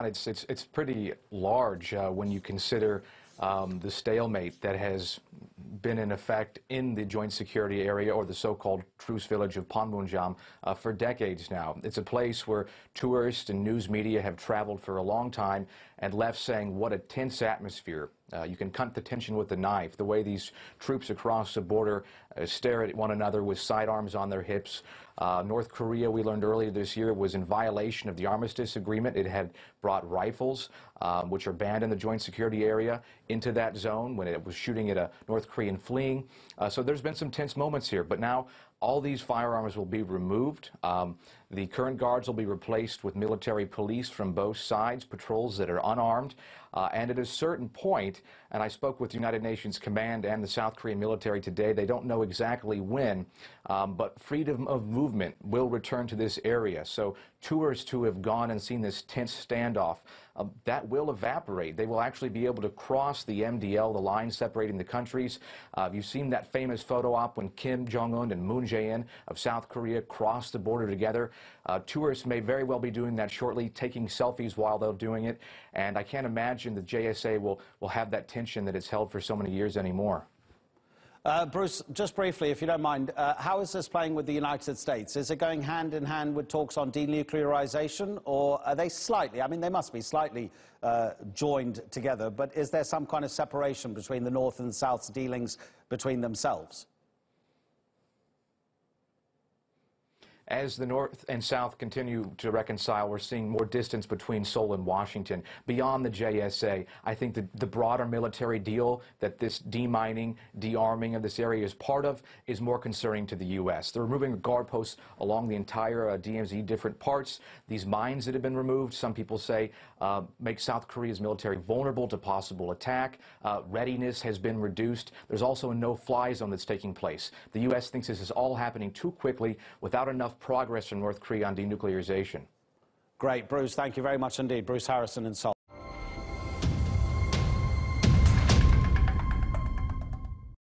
It's pretty large when you consider the stalemate that has been in effect in the joint security area, or the so-called truce village of Panmunjom, for decades now. It's a place where tourists and news media have traveled for a long time and left saying what a tense atmosphere. You can cut the tension with a knife. The way these troops across the border stare at one another with sidearms on their hips. North Korea, we learned earlier this year, was in violation of the armistice agreement. It had brought rifles, which are banned in the joint security area, into that zone when it was shooting at a North Korean fleeing. So there's been some tense moments here, but now all these firearms will be removed. The current guards will be replaced with military police from both sides, patrols that are unarmed. And at a certain point, and I spoke with the United Nations Command and the South Korean military today, they don't know exactly when, but freedom of movement will return to this area. So tourists who have gone and seen this tense standoff, that will evaporate. They will actually be able to cross the MDL, the line separating the countries. You've seen that famous photo op when Kim Jong-un and Moon Jae-in of South Korea crossed the border together. Tourists may very well be doing that shortly, taking selfies while they're doing it. And I can't imagine the JSA will have that tension that it's held for so many years anymore. Bruce, just briefly, if you don't mind, how is this playing with the United States? Is it going hand in hand with talks on denuclearization, or are they slightly, I mean, they must be slightly joined together, but is there some kind of separation between the North and South's dealings between themselves? As the North and South continue to reconcile, we're seeing more distance between Seoul and Washington. Beyond the JSA, I think the broader military deal that this demining, dearming of this area is part of is more concerning to the U.S. They're removing the guard posts along the entire DMZ, different parts. These mines that have been removed, some people say, make South Korea's military vulnerable to possible attack. Readiness has been reduced. There's also a no-fly zone that's taking place. The U.S. thinks this is all happening too quickly without enough progress from North Korea on denuclearization. Great, Bruce. Thank you very much indeed. Bruce Harrison in Seoul.